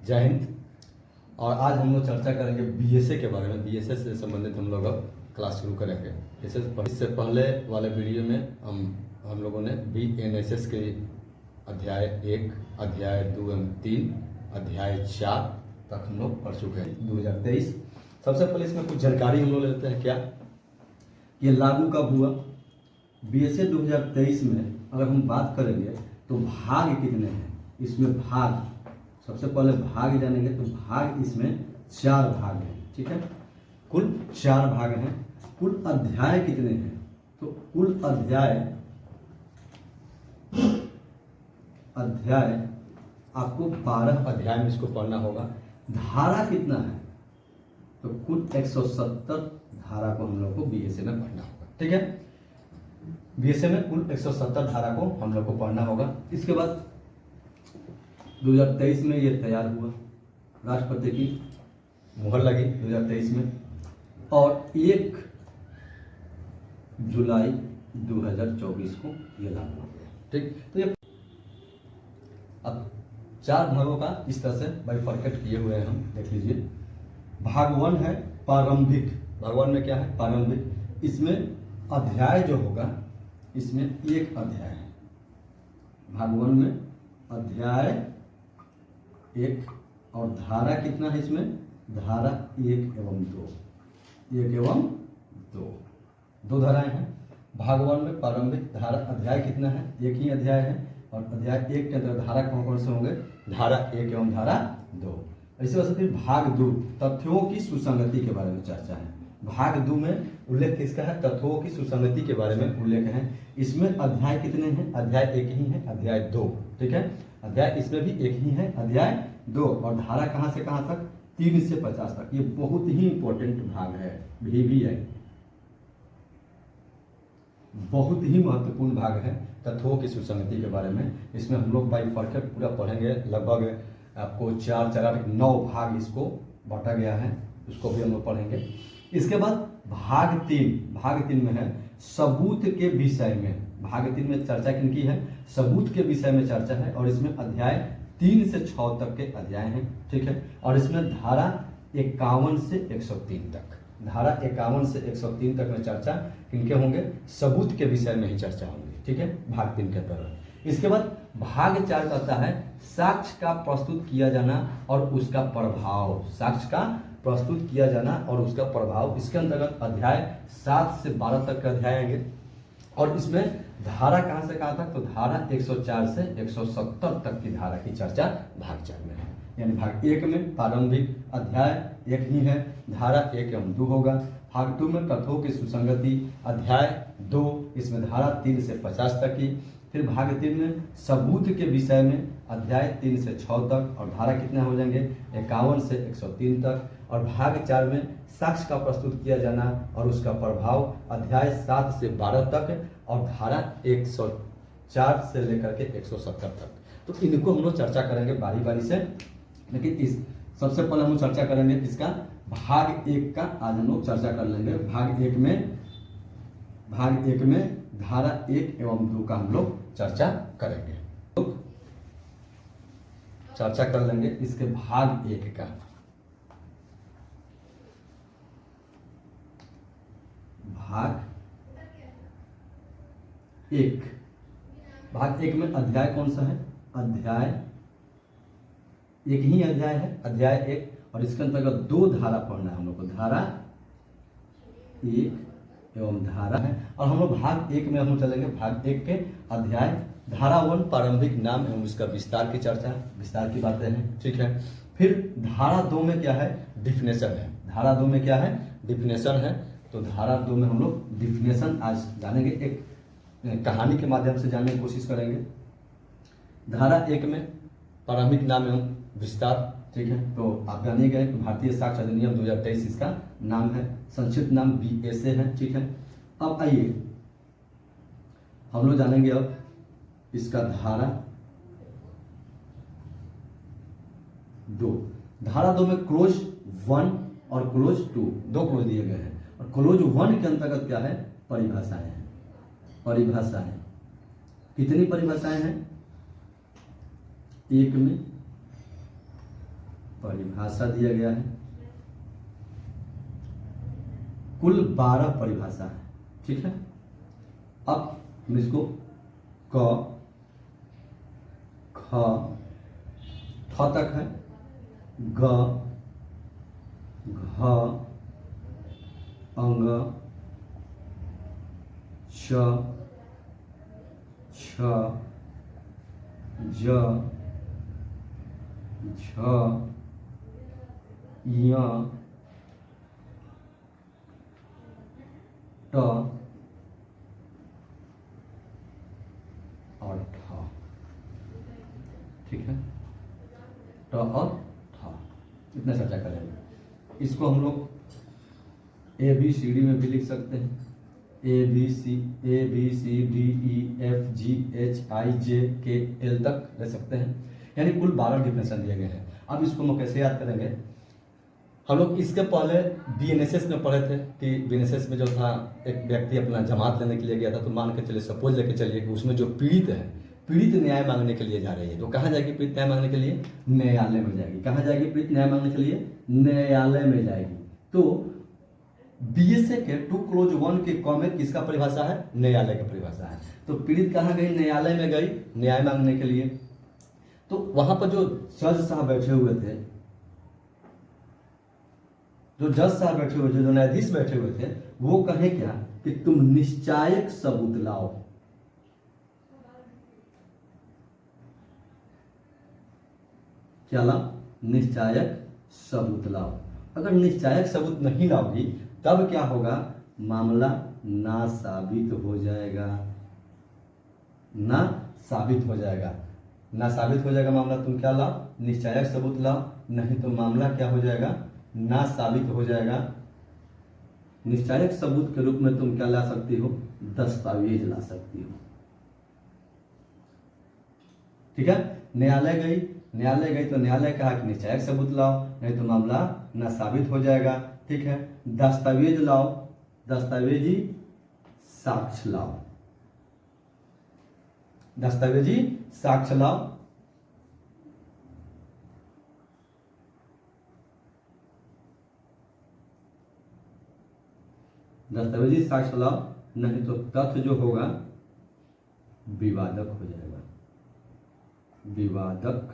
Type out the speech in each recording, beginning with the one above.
जय हिंद। और आज हम लोग चर्चा करेंगे बीएसए के बारे में। बीएसए से संबंधित हम लोग अब क्लास शुरू करेंगे। इससे पहले वाले वीडियो में हम लोगों ने बीएनएसएस के अध्याय 1, अध्याय 2 एवं 3, अध्याय 4 तक हम लोग पढ़ चुके हैं 2023। सबसे पहले इसमें कुछ जानकारी हम लोग लेते हैं। क्या ये लागू कब हुआ? बीएसए 2023 में अगर हम बात करेंगे तो भाग कितने हैं इसमें? भाग सबसे पहले भाग जानेंगे तो भाग इसमें 4 भाग हैं। ठीक है, कुल 4 भाग हैं। कुल अध्याय कितने हैं? तो कुल अध्याय आपको 12 अध्याय में इसको पढ़ना होगा। धारा कितना है? तो कुल 170 धारा को हम लोग को बीएसए में पढ़ना होगा। ठीक है, बीएसए में कुल 170 धारा को हम लोग को पढ़ना होगा। इसके बाद 2023 में ये तैयार हुआ, राष्ट्रपति की मुहर लगी 2023 में, और 1 जुलाई 2024 को ये लागू हो गया। ठीक, तो ये अब 4 भागों का इस तरह से बाइफरकेट किए हुए हैं हम। देख लीजिए, भाग 1 है प्रारंभिक। भाग 1 में क्या है? प्रारंभिक। इसमें अध्याय जो होगा, इसमें 1 अध्याय है। भाग 1 में अध्याय 1 और धारा कितना है इसमें? धारा 1 एवं 2, 1 एवं 2 धाराएं हैं। भाग 1 में प्रारंभिक धारा अध्याय कितना है? 1 ही अध्याय है। और अध्याय 1 के अंदर धारा कौन कौन से होंगे? धारा 1 एवं धारा 2। इसी वजह से फिर भाग 2 तथ्यों की सुसंगति के बारे में चर्चा है। भाग 2 में उल्लेख किसका है? तत्वों की सुसंगति के बारे में उल्लेख है। इसमें अध्याय कितने हैं? अध्याय 1 ही है, अध्याय 2। ठीक है, अध्याय इसमें भी 1 ही है, अध्याय 2। और धारा कहां से कहां तक? 3 से 50 तक। ये बहुत ही इंपॉर्टेंट भाग है, VVI बहुत ही महत्वपूर्ण भाग है तत्वों की सुसंगति के बारे में। इसमें हम लोग बाइफरकेट पूरा पढ़ेंगे। लगभग आपको 4 9 भाग इसको बांटा गया है, उसको भी हम लोग पढ़ेंगे। इसके बाद भाग 3 में है सबूत के विषय में। भाग 3 में चर्चा किनकी है? सबूत के विषय में चर्चा है। और इसमें अध्याय 3 से 6 तक के अध्याय हैं। ठीक है, और इसमें धारा 51 से 103 तक, धारा 51 से 103 तक में चर्चा किनके होंगे? सबूत के विषय में ही चर्चा होंगी। ठीक है, भाग 3 के अंतर्गत। इसके बाद भाग 4 कहता है साक्ष्य का प्रस्तुत किया जाना और उसका प्रभाव। साक्ष्य का प्रस्तुत किया जाना और उसका प्रभाव। इसके अंतर्गत अध्याय 7 से 12 तक के अध्याय आएंगे। और इसमें धारा कहां से कहां तक? तो धारा 104 से 170 तक की धारा की चर्चा भाग 4 में है। यानी भाग 1 में प्रारंभिक अध्याय 1 ही है, धारा 1 एवं 2 होगा। भाग 2 में तत्वों की सुसंगति, अध्याय 2, इसमें धारा 3 से 50 तक की। फिर भाग 3 में सबूत के विषय में अध्याय 3 से 6 तक, और धारा कितने हो जाएंगे? 51 से 103 तक। और भाग 4 में साक्ष्य का प्रस्तुत किया जाना और उसका प्रभाव, अध्याय 7 से 12 तक, और धारा 104 से लेकर के 170 तक। तो इनको हम लोग चर्चा करेंगे बारी बारी से। लेकिन इस सबसे पहले हम चर्चा करेंगे इसका भाग 1 का। आज हम लोग चर्चा कर लेंगे। भाग 1 में धारा 1 एवं 2 का हम लोग चर्चा करेंगे। तो चर्चा कर लेंगे इसके भाग 1 का। भाग 1 में अध्याय कौन सा है? अध्याय 1 ही अध्याय है, अध्याय 1। और इसके अंतर्गत 2 धारा पढ़ना है हम लोग को। धारा 1 एवं धारा है। और हम लोग भाग 1 में हम चलेंगे। भाग 1 के अध्याय धारा 1 प्रारंभिक नाम एवं उसका विस्तार की चर्चा, विस्तार की बातें हैं। ठीक है, फिर धारा 2 में क्या है? डिफिनेशन है। धारा 2 में क्या है? डिफिनेशन है। तो धारा 2 में हम लोग डिफिनेशन आज जानेंगे, एक कहानी के माध्यम से जानने की कोशिश करेंगे। धारा 1 में प्रारंभिक नाम एवं विस्तार। ठीक है, तो आप जानिए गए कि भारतीय साक्ष्य अधिनियम 2023 इसका नाम है, संक्षिप्त नाम बीएसए है। ठीक है, अब आइए हम लोग जानेंगे अब इसका धारा 2। धारा 2 में क्लोज 1 और क्लोज 2, 2 क्लोज दिए गए हैं। और क्लोज 1 के अंतर्गत क्या है? परिभाषाएं हैं। परिभाषाएं कितनी परिभाषाएं हैं? 1 में परिभाषा दिया गया है। कुल 12 परिभाषा है, ठीक है। अब हम इसको क ख ठ तक है, ग घ अंग श छ ज झ य ट और ठ, ठीक है। ट और ठ इतना चर्चा करेंगे। इसको हम लोग ABCD में भी लिख सकते हैं। ABCDEFGHIJKL तक ले सकते हैं, यानी कुल 12 डिफिनेशन दिए गए हैं। अब इसको हम कैसे याद करेंगे? हम लोग इसके पहले BNSS में पढ़े थे कि BNSS में जो था, एक व्यक्ति अपना जमात लेने के लिए गया था, तो मान के चलिए, सपोज लेके चलिए कि उसमें जो पीड़ित है, पीड़ित न्याय मांगने के लिए जा रही है, तो कहाँ जाएगी पीड़ित न्याय मांगने के लिए? न्यायालय में जाएगी। कहाँ जाएगी पीड़ित न्याय मांगने के लिए? न्यायालय में जाएगी। तो BSA के 2 क्लोज 1 के क में किसका परिभाषा है? न्यायालय की परिभाषा है। तो पीड़ित कहाँ गई? न्यायालय में गई न्याय मांगने के लिए। तो वहां पर जो जज साहब बैठे हुए थे, जो न्यायाधीश बैठे हुए थे, वो कहे क्या कि तुम निश्चायक सबूत लाओ। क्या लाओ? निश्चायक सबूत लाओ। अगर निश्चायक सबूत नहीं लाओगी तब क्या होगा? मामला ना साबित हो जाएगा। ना साबित हो जाएगा मामला। तुम क्या लाओ? निश्चायक सबूत लाओ, नहीं तो मामला क्या हो जाएगा? ना साबित हो जाएगा। निश्चायक सबूत के रूप में तुम क्या ला सकती हो? दस्तावेज ला सकती हो, ठीक है। न्यायालय गई तो न्यायालय कहा कि निश्चायक सबूत लाओ, नहीं तो मामला ना साबित हो जाएगा, ठीक है। दस्तावेज लाओ, दस्तावेजी साक्ष्य लाओ, दस्तावेजी साक्ष्य लाओ। दस्तावेजी साक्ष्य लाओ, नहीं तो तथ्य जो होगा विवादक हो जाएगा। विवादक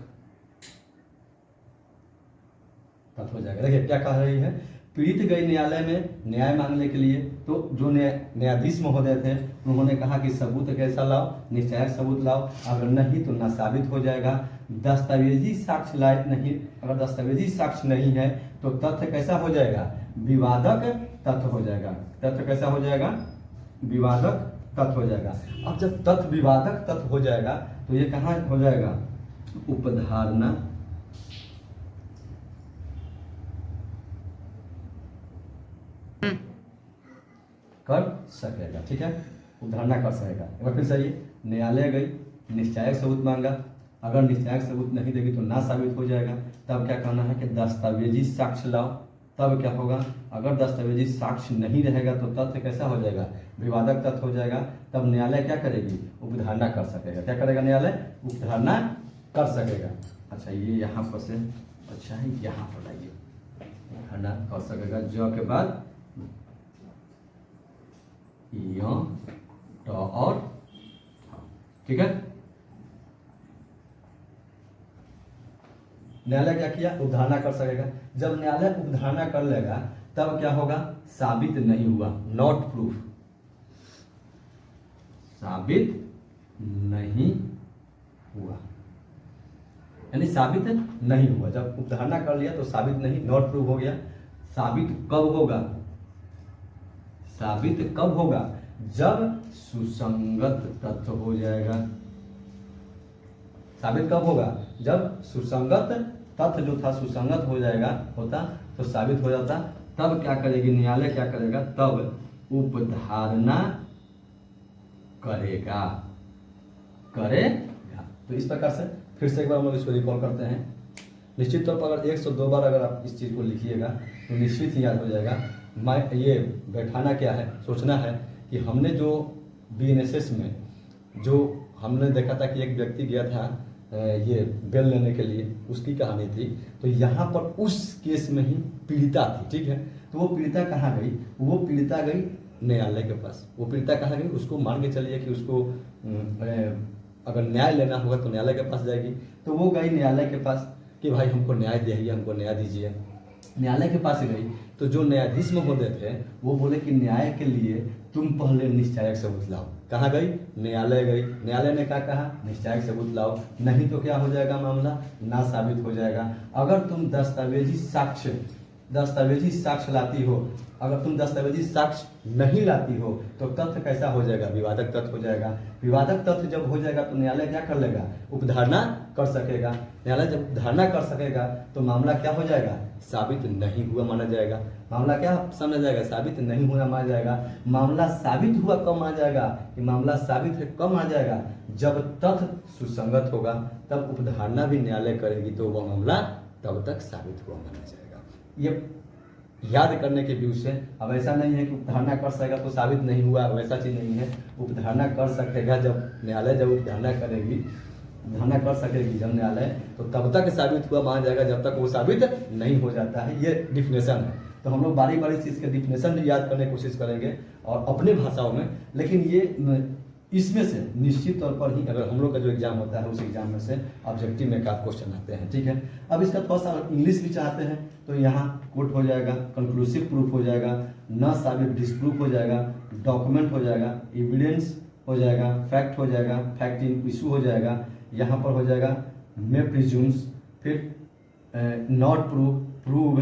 तथ्य हो जाएगा। देखिए क्या कह रही है? पीड़ित गई न्यायालय में न्याय मांगने के लिए, तो जो न्यायाधीश महोदय थे उन्होंने कहा कि सबूत कैसा लाओ? निश्चायक सबूत लाओ, अगर नहीं तो ना साबित हो जाएगा। दस्तावेजी साक्ष्य लायक नहीं, अगर दस्तावेजी साक्ष्य नहीं है तो तथ्य कैसा हो जाएगा? विवादक तथ्य हो जाएगा। तथ्य कैसा हो जाएगा? विवादक तथ्य हो जाएगा। अब जब तथ्य विवादक तथ्य हो जाएगा तो ये कहाँ हो जाएगा? उपधारणा कर सकेगा, ठीक है। उपधारणा कर सकेगा। एक बार फिर सही, न्यायालय गई, निश्चायक सबूत मांगा, अगर निश्चायक सबूत नहीं देगी तो ना साबित हो जाएगा। तब क्या करना है कि दस्तावेजी साक्ष्य लाओ। तब क्या होगा? अगर दस्तावेजी साक्ष्य नहीं रहेगा तो तथ्य कैसा हो जाएगा? विवादक तथ्य हो जाएगा। तब न्यायालय क्या करेगी? उपधारणा कर सकेगा। क्या करेगा न्यायालय? उपधारणा कर सकेगा। अच्छा, ये यहाँ पर से, अच्छा है यहाँ पर लाइए, उपधारणा कर सकेगा। ज के बाद य ट और ठ, ठीक है। न्यायालय क्या किया? उपधारणा कर सकेगा। जब न्यायालय उपधारणा कर लेगा तब क्या होगा? साबित नहीं हुआ, नॉट प्रूफ, साबित नहीं हुआ, यानी साबित नहीं हुआ। जब उपधारणा कर लिया तो साबित नहीं, नॉट प्रूफ हो गया। साबित कब होगा? साबित कब होगा? जब सुसंगत तथ्य हो जाएगा। साबित कब होगा? जब सुसंगत तथ्य जो था सुसंगत हो जाएगा, होता तो साबित हो जाता। तब क्या करेगी न्यायालय? क्या करेगा? तब उपधारणा करेगा। तो इस प्रकार से फिर से एक बार हम लोग इसको रिकॉल करते हैं। निश्चित तौर पर अगर 102 बार अगर आप इस चीज़ को लिखिएगा तो निश्चित ही याद हो जाएगा। ये बैठाना क्या है? सोचना है कि हमने जो BNSS में जो हमने देखा था कि एक व्यक्ति गया था ये बेल लेने के लिए, उसकी कहानी थी। तो यहाँ पर उस केस में ही पीड़िता थी, ठीक है। तो वो पीड़िता कहाँ गई? वो पीड़िता गई न्यायालय के पास। वो पीड़िता कहाँ गई? उसको मान के चलिए कि उसको अगर न्याय लेना होगा तो न्यायालय के पास जाएगी। तो वो गई न्यायालय के पास कि भाई हमको न्याय दिए, हमको न्याय दीजिए। न्यायालय के पास गई तो जो न्यायाधीश महोदय थे वो बोले कि न्याय के लिए तुम पहले निश्चायक सबूत लाओ। कहाँ गई? न्यायालय गई। न्यायालय ने क्या कहा? निश्चायक सबूत लाओ, नहीं तो क्या हो जाएगा? मामला ना साबित हो जाएगा। अगर तुम दस्तावेजी साक्ष्य लाती हो, अगर तुम दस्तावेजी साक्ष्य नहीं लाती हो तो तथ्य कैसा हो जाएगा? विवादक तथ्य हो जाएगा। विवादक तथ्य जब हो जाएगा तो न्यायालय क्या कर लेगा? उपधारणा कर सकेगा। न्यायालय जब उपधारणा कर सकेगा तो मामला क्या हो जाएगा? साबित नहीं हुआ माना जाएगा। मामला क्या समझा जाएगा? साबित नहीं हुआ माना जाएगा। मामला साबित हुआ कब माना जाएगा? कि मामला साबित है कब माना जाएगा? जब तथ्य सुसंगत होगा, तब उपधारणा भी न्यायालय करेगी तो वह मामला तब तक साबित हुआ माना जाएगा। ये याद करने के व्यू से। अब ऐसा नहीं है कि उपधारणा कर सकेगा तो साबित नहीं हुआ, वैसा चीज नहीं है। उपधारणा कर सकेगा जब न्यायालय, जब उपधारणा करेगी, उपधारणा कर सकेगी जब न्यायालय, तो तब तक साबित हुआ माना जाएगा जब तक वो साबित नहीं हो जाता है। ये डिफिनेशन है। तो हम लोग बारी बारी से इसके डिफिनेशन भी याद करने की कोशिश करेंगे और अपने भाषाओं में। लेकिन ये इसमें से निश्चित तौर पर ही अगर हम लोग का जो एग्जाम होता है उस एग्जाम में से ऑब्जेक्टिव में एक आध क्वेश्चन आते हैं, ठीक है। अब इसका थोड़ा सा इंग्लिश भी चाहते हैं तो यहाँ कोट हो जाएगा, कंक्लूसिव प्रूफ हो जाएगा, न साबित डिसप्रूफ हो जाएगा, डॉक्यूमेंट हो जाएगा, एविडेंस हो जाएगा, फैक्ट हो जाएगा, फैक्ट इन इशू हो जाएगा, यहाँ पर हो जाएगा मे प्रिज्यूम्स, फिर नॉट प्रूफ, प्रूव,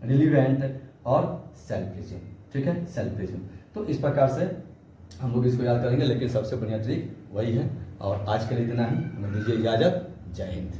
रिलीवेंट और सेल्फ प्रिज्यूम, ठीक है, सेल्फ प्रिज्यूम। तो इस प्रकार से हम लोग इसको याद करेंगे। लेकिन सबसे बढ़िया ट्रिक वही है। और आज के लिए इतना ही, हमें दीजिए इजाजत। जय हिंद।